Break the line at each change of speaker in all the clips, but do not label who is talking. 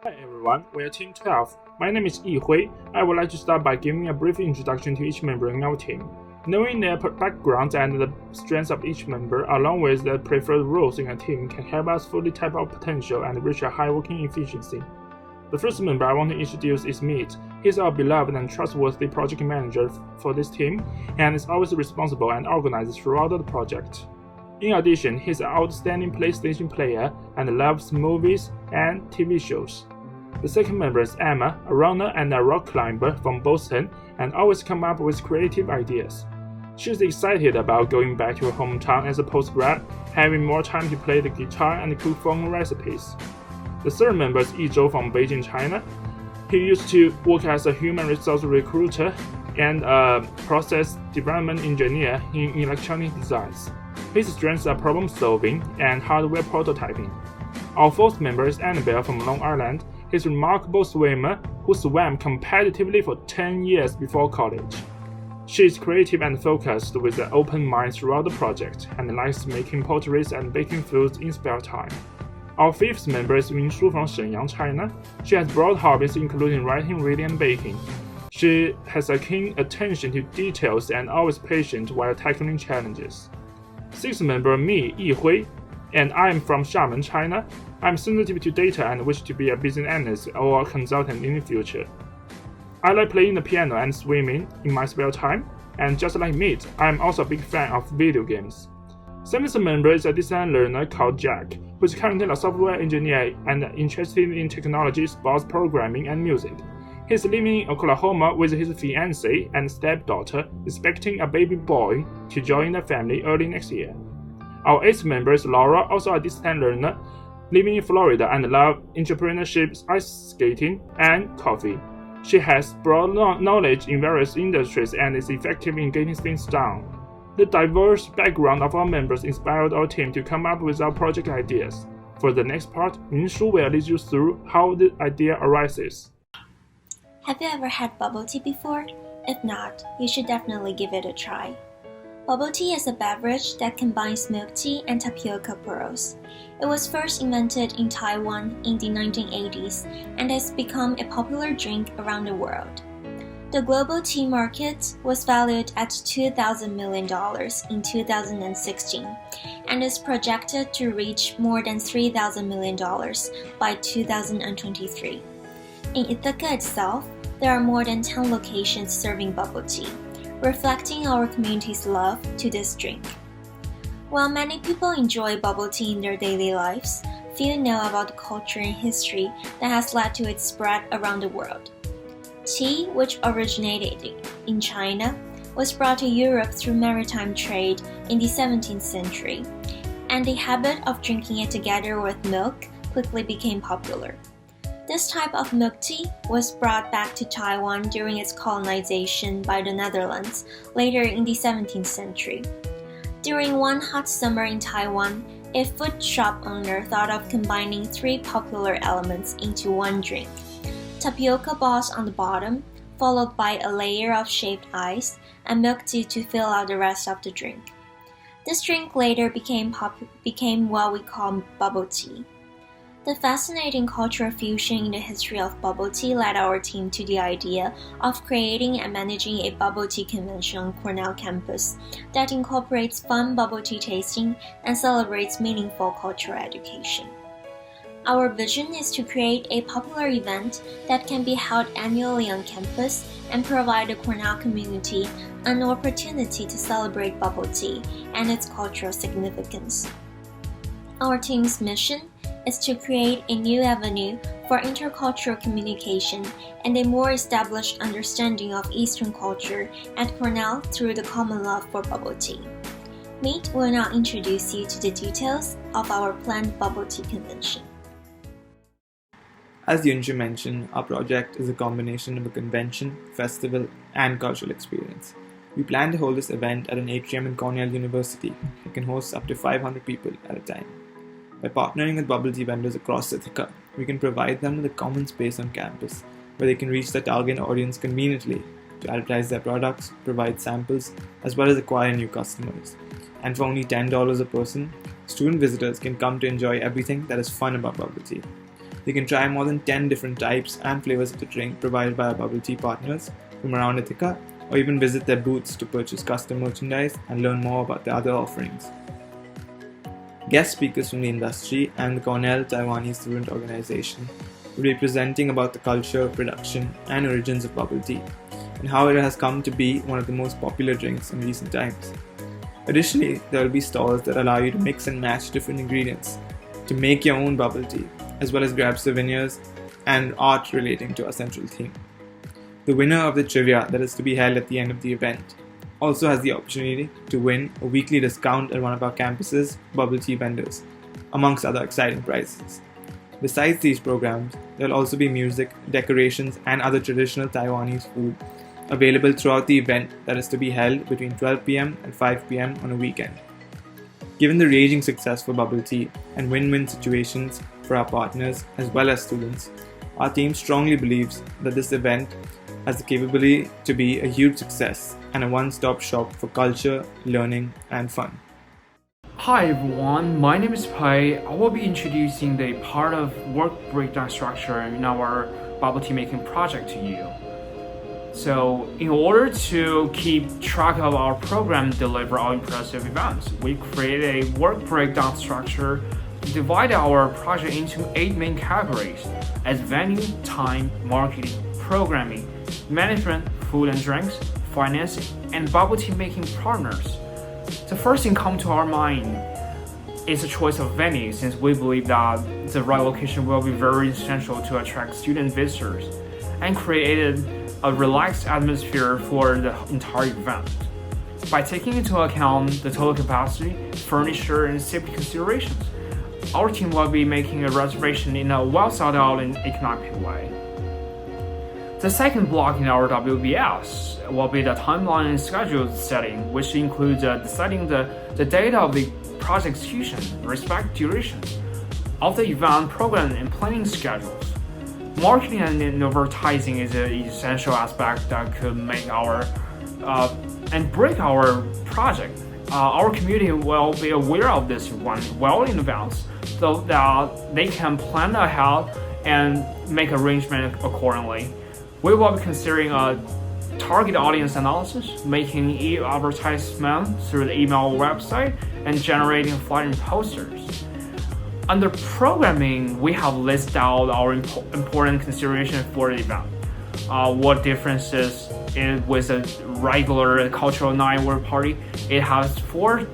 Hi everyone, we are Team 12. My name is Yi Hui. I would like to start by giving a brief introduction to each member in our team. Knowing their backgrounds and the strengths of each member, along with the preferred roles in a team, can help us fully tap our potential and reach a high working efficiency. The first member I want to introduce is Meet. He is our beloved and trustworthy project manager for this team, and is always responsible and organized throughout the project. In addition, he is an outstanding PlayStation player and loves movies and TV shows. The second member is Emma, a runner and a rock climber from Boston, and always comes up with creative ideas. She is excited about going back to her hometown as a postgrad, having more time to play the guitar and cook fun recipes. The third member is Yizhou from Beijing, China. He used to work as a human resource recruiter and a process development engineer in electronic designs. His strengths are problem solving and hardware prototyping. Our fourth member is Annabelle from Long Island. He's a remarkable swimmer who swam competitively for 10 years before college. She is creative and focused with an open mind throughout the project and likes making potteries and baking foods in spare time. Our fifth member is Winshu from Shenyang, China. She has broad hobbies including writing, reading, and baking. She has a keen attention to details and always patient while tackling challenges. Sixth member, me, Yi Hui, and I am from Xiamen, China. I'm sensitive to data and wish to be a business analyst or a consultant in the future. I like playing the piano and swimming in my spare time, and just like Meet, I'm also a big fan of video games. Seventh member is a design learner called Jack, who is currently a software engineer and interested in technology, sports programming, and music. He's living in Oklahoma with his fiancée and stepdaughter, expecting a baby boy to join the family early next year. Our eighth member is Laura, also a distance learner, living in Florida and loves entrepreneurship, ice skating, and coffee. She has broad knowledge in various industries and is effective in getting things done. The diverse background of our members inspired our team to come up with our project ideas. For the next part, Minshu will lead you through how the idea arises.
Have you ever had bubble tea before? If not, you should definitely give it a try. Bubble tea is a beverage that combines milk tea and tapioca pearls. It was first invented in Taiwan in the 1980s and has become a popular drink around the world. The global tea market was valued at $2,000 million in 2016 and is projected to reach more than $3,000 million by 2023. In Ithaca itself, there are more than 10 locations serving bubble tea, reflecting our community's love to this drink. While many people enjoy bubble tea in their daily lives, few know about the culture and history that has led to its spread around the world. Tea, which originated in China, was brought to Europe through maritime trade in the 17th century, and the habit of drinking it together with milk quickly became popular. This type of milk tea was brought back to Taiwan during its colonization by the Netherlands later in the 17th century. During one hot summer in Taiwan, a food shop owner thought of combining three popular elements into one drink: tapioca balls on the bottom, followed by a layer of shaved ice, and milk tea to fill out the rest of the drink. This drink later became what we call bubble tea. The fascinating cultural fusion in the history of bubble tea led our team to the idea of creating and managing a bubble tea convention on Cornell campus that incorporates fun bubble tea tasting and celebrates meaningful cultural education. Our vision is to create a popular event that can be held annually on campus and provide the Cornell community an opportunity to celebrate bubble tea and its cultural significance. Our team's mission is to create a new avenue for intercultural communication and a more established understanding of Eastern culture at Cornell through the common love for bubble tea. Meet will now introduce you to the details of our planned bubble tea convention.
As Yunshu mentioned, our project is a combination of a convention, festival, and cultural experience. We plan to hold this event at an atrium in Cornell University that can host up to 500 people at a time. By partnering with bubble tea vendors across Ithaca, we can provide them with a common space on campus where they can reach their target audience conveniently to advertise their products, provide samples, as well as acquire new customers. And for only $10 a person, student visitors can come to enjoy everything that is fun about bubble tea. They can try more than 10 different types and flavors of the drink provided by our bubble tea partners from around Ithaca, or even visit their booths to purchase custom merchandise and learn more about their other offerings. Guest speakers from the industry and the Cornell Taiwanese Student Organization will be presenting about the culture, production, and origins of bubble tea, and how it has come to be one of the most popular drinks in recent times. Additionally, there will be stalls that allow you to mix and match different ingredients to make your own bubble tea, as well as grab souvenirs and art relating to our central theme. The winner of the trivia that is to be held at the end of the event also has the opportunity to win a weekly discount at one of our campus's bubble tea vendors, amongst other exciting prizes. Besides these programs, there will also be music, decorations, and other traditional Taiwanese food available throughout the event that is to be held between 12 p.m. and 5 p.m. on a weekend. Given the raging success for bubble tea and win-win situations for our partners as well as students, our team strongly believes that this event has the capability to be a huge success and a one-stop shop for culture, learning, and fun.
Hi everyone, my name is Pai. I will be introducing the part of work breakdown structure in our bubble tea making project to you. So, in order to keep track of our program and deliver our impressive events, we created a work breakdown structure to divide our project into 8 main categories as venue, time, marketing, programming, management, food and drinks, financing, and bubble tea making partners. The first thing come to our mind is the choice of venue, since we believe that the right location will be very essential to attract student visitors and created a relaxed atmosphere for the entire event. By taking into account the total capacity, furniture, and safety considerations, our team will be making a reservation in a well thought out and economic way. The second block in our WBS will be the timeline and schedule setting, which includes deciding the date of the project execution, respect durations of the event program, and planning schedules. Marketing and advertising is an essential aspect that could make our and break our project. Our community will be aware of this one well in advance, so that they can plan ahead and make arrangements accordingly. We will be considering a target audience analysis, making e-advertisement through the email website, and generating flyer and posters. Under programming, we have listed out our important considerations for the event. What differences is with a regular cultural night work party? It has 4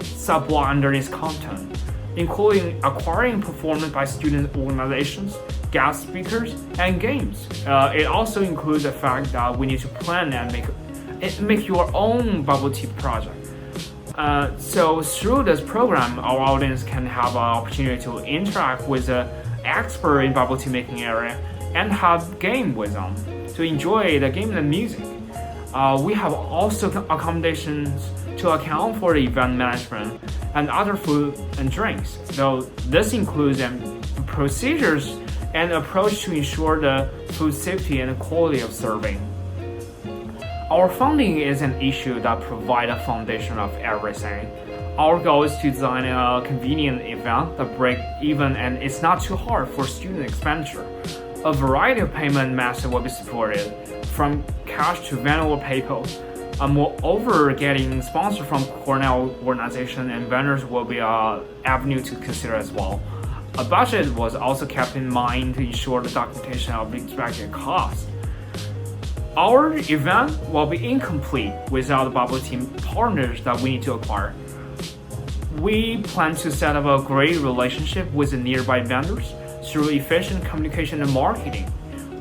sub-blocks under its content, including acquiring performance by student organizations, guest speakers, and games. It also includes the fact that we need to plan and make your own bubble tea project. So through this program, our audience can have an opportunity to interact with an expert in bubble tea making area and have game with them to enjoy the game and music. We have also accommodations to account for the event management and other food and drinks. So this includes procedures and approach to ensure the food safety and quality of serving. Our funding is an issue that provides a foundation of everything. Our goal is to design a convenient event that breaks even and it's not too hard for student expenditure. A variety of payment methods will be supported, from cash to Venmo or PayPal. Moreover, getting sponsors from Cornell organization and vendors will be an avenue to consider as well. A budget was also kept in mind to ensure the documentation of the expected cost. Our event will be incomplete without the bubble tea partners that we need to acquire. We plan to set up a great relationship with the nearby vendors through efficient communication and marketing.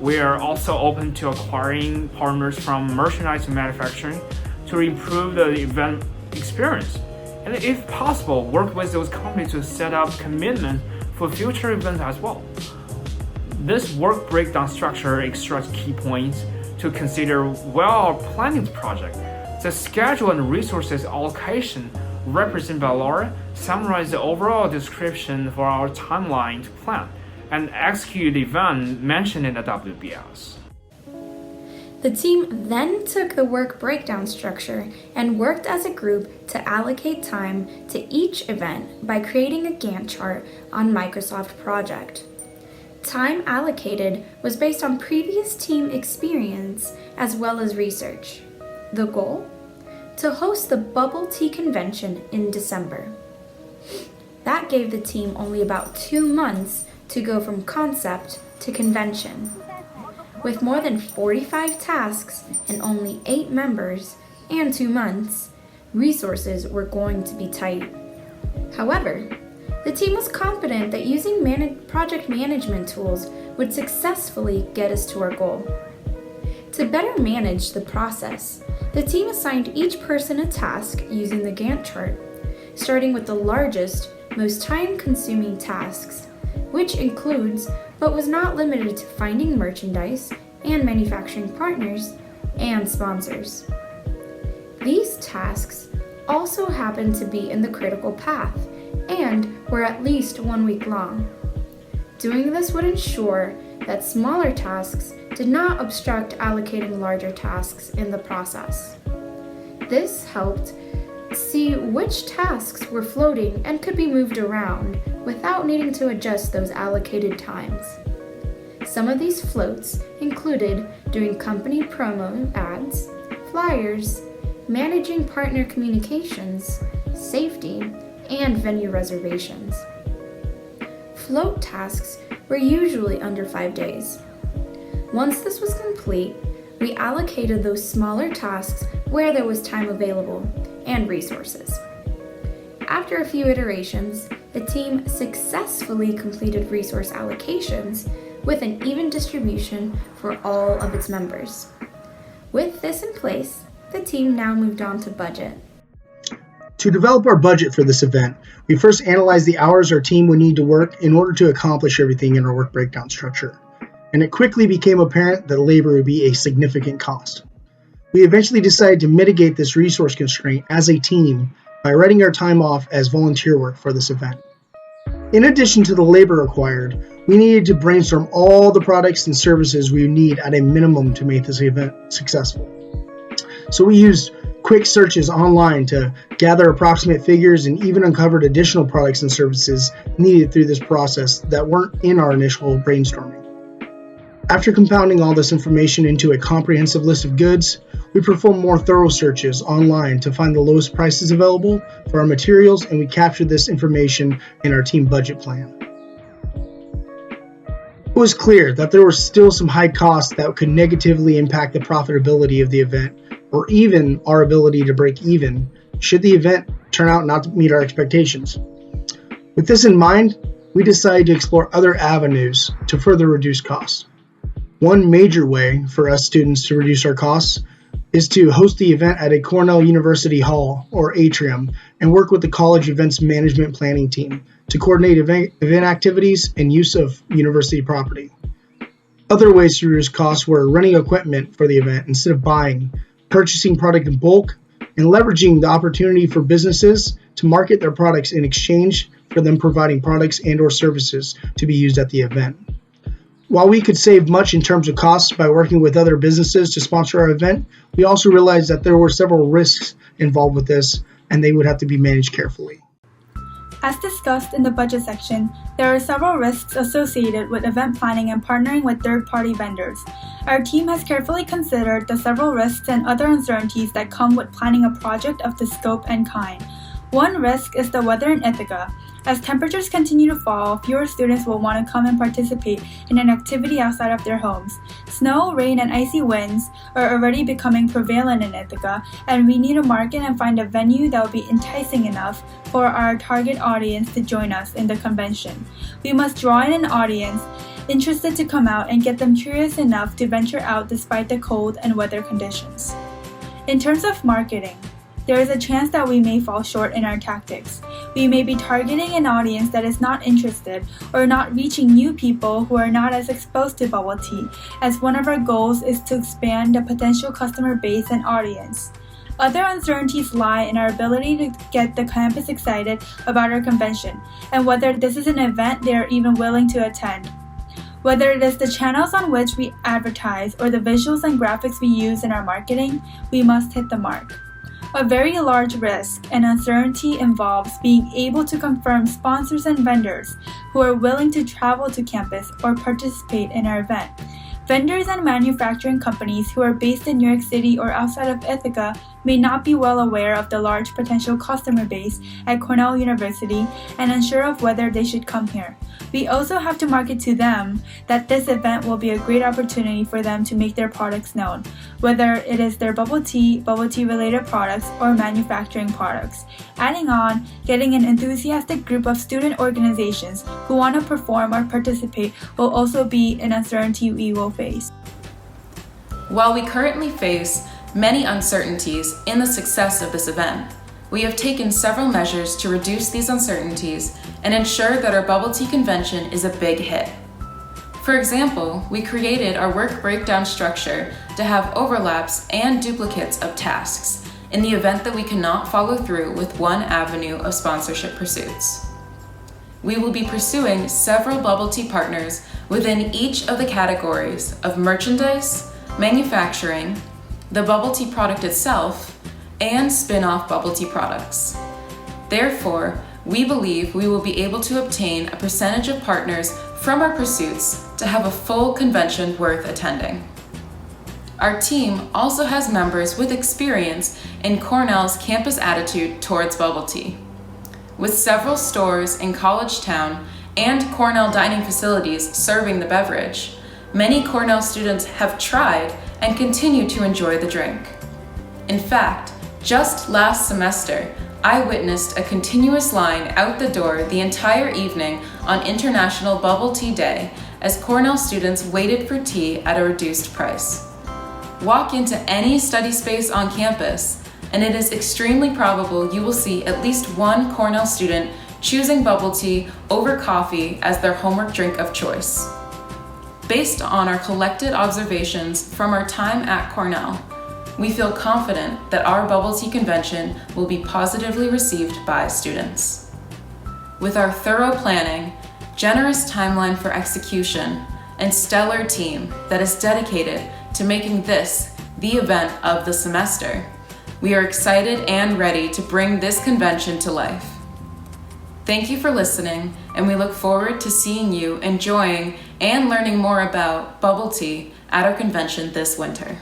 We are also open to acquiring partners from merchandise and manufacturing to improve the event experience. And if possible, work with those companies to set up commitments for future events as well. This work breakdown structure extracts key points to consider while planning the project. The schedule and resources allocation represented by Laura summarize the overall description for our timeline to plan and execute the event mentioned in the WBS.
The team then took the work breakdown structure and worked as a group to allocate time to each event by creating a Gantt chart on Microsoft Project. time allocated was based on previous team experience as well as research. The goal? To host the Bubble Tea Convention in December. That gave the team only about 2 months to go from concept to convention. With more than 45 tasks and only 8 members and 2 months, resources were going to be tight. However, the team was confident that using project management tools would successfully get us to our goal. To better manage the process, the team assigned each person a task using the Gantt chart, starting with the largest, most time-consuming tasks, which includes but was not limited to finding merchandise and manufacturing partners and sponsors. These tasks also happened to be in the critical path and were at least 1 week long. Doing this would ensure that smaller tasks did not obstruct allocating larger tasks in the process. This helped see which tasks were floating and could be moved around without needing to adjust those allocated times. Some of these floats included doing company promo ads, flyers, managing partner communications, safety, and venue reservations. Float tasks were usually under 5 days. Once this was complete, we allocated those smaller tasks where there was time available and resources. After a few iterations, the team successfully completed resource allocations with an even distribution for all of its members. With this in place, the team now moved on to budget.
To develop our budget for this event, we first analyzed the hours our team would need to work in order to accomplish everything in our work breakdown structure, and it quickly became apparent that labor would be a significant cost. We eventually decided to mitigate this resource constraint as a team by writing our time off as volunteer work for this event. In addition to the labor required, we needed to brainstorm all the products and services we would need at a minimum to make this event successful. So we used quick searches online to gather approximate figures and even uncovered additional products and services needed through this process that weren't in our initial brainstorming. After compounding all this information into a comprehensive list of goods, we performed more thorough searches online to find the lowest prices available for our materials, and we captured this information in our team budget plan. It was clear that there were still some high costs that could negatively impact the profitability of the event, or even our ability to break even should the event turn out not to meet our expectations. With this in mind, we decided to explore other avenues to further reduce costs. One major way for us students to reduce our costs is to host the event at a Cornell University Hall or atrium and work with the college events management planning team to coordinate event activities and use of university property. Other ways to reduce costs were renting equipment for the event instead of buying, purchasing product in bulk, and leveraging the opportunity for businesses to market their products in exchange for them providing products and/or services to be used at the event. While we could save much in terms of costs by working with other businesses to sponsor our event, we also realized that there were several risks involved with this, and they would have to be managed carefully.
As discussed in the budget section, there are several risks associated with event planning and partnering with third-party vendors. Our team has carefully considered the several risks and other uncertainties that come with planning a project of this scope and kind. One risk is the weather in Ithaca. As temperatures continue to fall, fewer students will want to come and participate in an activity outside of their homes. Snow, rain, and icy winds are already becoming prevalent in Ithaca, and we need to market and find a venue that will be enticing enough for our target audience to join us in the convention. We must draw in an audience interested to come out and get them curious enough to venture out despite the cold and weather conditions. In terms of marketing, there is a chance that we may fall short in our tactics. We may be targeting an audience that is not interested or not reaching new people who are not as exposed to bubble tea, as one of our goals is to expand the potential customer base and audience. Other uncertainties lie in our ability to get the campus excited about our convention and whether this is an event they are even willing to attend. Whether it is the channels on which we advertise or the visuals and graphics we use in our marketing, we must hit the mark. A very large risk and uncertainty involves being able to confirm sponsors and vendors who are willing to travel to campus or participate in our event. Vendors and manufacturing companies who are based in New York City or outside of Ithaca may not be well aware of the large potential customer base at Cornell University and unsure of whether they should come here. We also have to market to them that this event will be a great opportunity for them to make their products known, whether it is their bubble tea related products, or manufacturing products. Adding on, getting an enthusiastic group of student organizations who want to perform or participate will also be an uncertainty we will face.
While we currently face many uncertainties in the success of this event, we have taken several measures to reduce these uncertainties and ensure that our bubble tea convention is a big hit. For example, we created our work breakdown structure to have overlaps and duplicates of tasks in the event that we cannot follow through with one avenue of sponsorship pursuits. We will be pursuing several bubble tea partners within each of the categories of merchandise, manufacturing, the bubble tea product itself, and spin-off bubble tea products. Therefore, we believe we will be able to obtain a percentage of partners from our pursuits to have a full convention worth attending. Our team also has members with experience in Cornell's campus attitude towards bubble tea. With several stores in College Town and Cornell dining facilities serving the beverage, many Cornell students have tried and continue to enjoy the drink. In fact, just last semester, I witnessed a continuous line out the door the entire evening on International Bubble Tea Day as Cornell students waited for tea at a reduced price. Walk into any study space on campus, and it is extremely probable you will see at least one Cornell student choosing bubble tea over coffee as their homework drink of choice. Based on our collected observations from our time at Cornell, we feel confident that our bubble tea convention will be positively received by students. With our thorough planning, generous timeline for execution, and stellar team that is dedicated to making this the event of the semester, we are excited and ready to bring this convention to life. Thank you for listening, and we look forward to seeing you enjoying and learning more about bubble tea at our convention this winter.